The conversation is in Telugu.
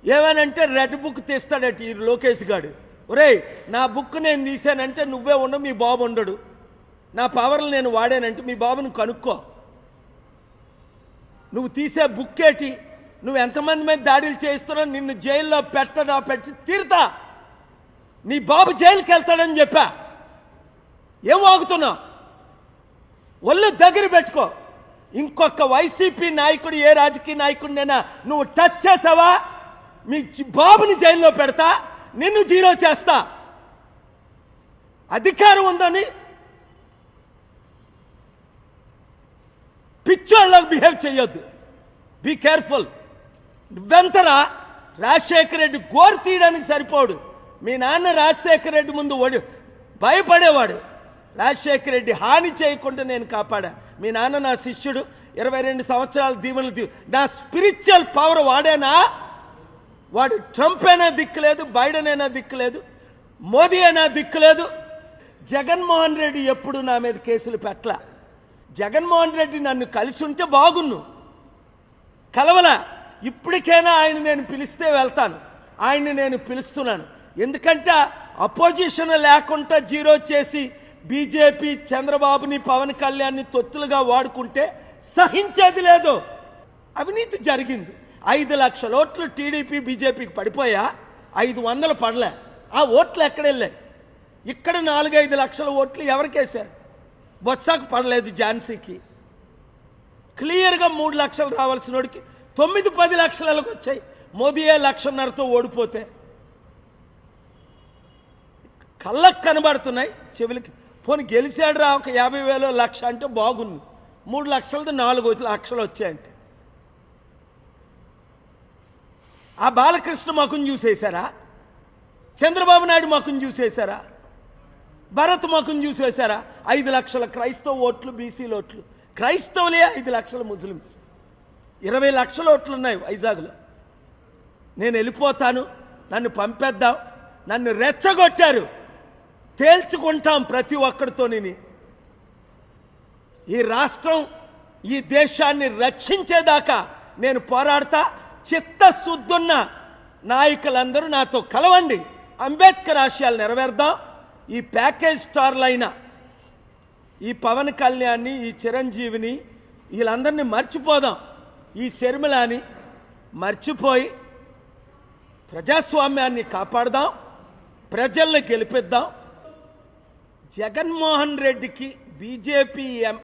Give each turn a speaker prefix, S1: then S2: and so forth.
S1: ఏమనంటే రెడ్ బుక్ తీస్తాడట ఈ లోకేష్ గాడు. ఒరేయ్, నా బుక్ నేను తీశానంటే నువ్వే ఉండవు, మీ బాబు ఉండడు. నా పవర్లు నేను వాడానంటే మీ బాబుని కనుక్కో. నువ్వు తీసే బుక్ ఏంటి? నువ్వు ఎంతమంది మీద దాడులు చేస్తున్నావు? నిన్ను జైల్లో పెట్టి తీరుతా. నీ బాబు జైలుకి వెళ్తాడని చెప్పా. ఏం వాగుతున్నావు? ఒళ్ళు దగ్గర పెట్టుకో. ఇంకొక వైసీపీ నాయకుడు, ఏ రాజకీయ నాయకుడినైనా నువ్వు టచ్ చేసావా, మీ బాబుని జైల్లో పెడతా, నిన్ను జీరో చేస్తా. అధికారం ఉందని పిచ్చోళ్ళకు బిహేవ్ చేయొద్దు. Be careful. నువ్వెంతరా? రాజశేఖర రెడ్డి గోరు తీయడానికి సరిపోడు. మీ నాన్న రాజశేఖర రెడ్డి ముందు భయపడేవాడు. రాజశేఖర రెడ్డి హాని చేయకుండా నేను కాపాడా. మీ నాన్న నా శిష్యుడు, 22 సంవత్సరాల దీవెనలు. నా స్పిరిచువల్ పవర్ వాడేనా? వాడు ట్రంప్ అయినా దిక్కులేదు, బైడెన్ అయినా దిక్కులేదు, మోదీ అయినా దిక్కులేదు. జగన్మోహన్ రెడ్డి ఎప్పుడు నా మీద కేసులు పెట్టలా. జగన్మోహన్ రెడ్డి నన్ను కలిసి ఉంటే బాగున్ను, కలవలా. ఇప్పటికైనా ఆయన నేను పిలిస్తే వెళ్తాను. ఆయన్ని నేను పిలుస్తున్నాను. ఎందుకంటే అపోజిషన్ లేకుండా జీరో చేసి బీజేపీ చంద్రబాబుని, పవన్ కళ్యాణ్ని తొత్తులుగా వాడుకుంటే సహించేది లేదు. అవినీతి జరిగింది. 5 లక్షల ఓట్లు టీడీపీ బీజేపీకి పడిపోయా, 500 పడలే. ఆ ఓట్లు ఎక్కడెళ్ళాయి? ఇక్కడ 4-5 లక్షల ఓట్లు ఎవరికేశారు? బొత్సకు పడలేదు, ఝాన్సీకి. క్లియర్గా 3 లక్షలు రావాల్సిన వాడికి 9-10 లక్షలకు వచ్చాయి. మోదీయే 1,500,000తో ఓడిపోతే కళ్ళకు కనబడుతున్నాయి, చెవులకి. పోనీ గెలిచాడు రా, ఒక 50,000 లక్ష అంటే బాగుంది. 3 లక్షలతో 4 లక్షలు వచ్చాయంటే ఆ బాలకృష్ణ ముఖం చూసేశారా? చంద్రబాబు నాయుడు ముఖం చూసేశారా? భరత్ ముఖం చూసేశారా? 5 లక్షల క్రైస్తవ ఓట్లు, బీసీల ఓట్లు. క్రైస్తవులే 5 లక్షల ముస్లిమ్స్. 20 లక్షల ఓట్లు ఉన్నాయి వైజాగ్లో. నేను వెళ్ళిపోతాను, నన్ను పంపేద్దాం, నన్ను రెచ్చగొట్టారు, తేల్చుకుంటాం ప్రతి ఒక్కరితోని. ఈ రాష్ట్రం, ఈ దేశాన్ని రక్షించేదాకా నేను పోరాడతా. చిత్తశుద్ధున్న నాయకులందరూ నాతో కలవండి. అంబేద్కర్ ఆశయాలు నెరవేర్దాం. ఈ ప్యాకేజ్ స్టార్లైన ఈ పవన్ కళ్యాణ్ని, ఈ చిరంజీవిని, వీళ్ళందరినీ మర్చిపోదాం. ఈ శర్మిలాని మర్చిపోయి ప్రజాస్వామ్యాన్ని కాపాడదాం, ప్రజల్ని గెలిపిద్దాం. జగన్మోహన్ రెడ్డికి బీజేపీ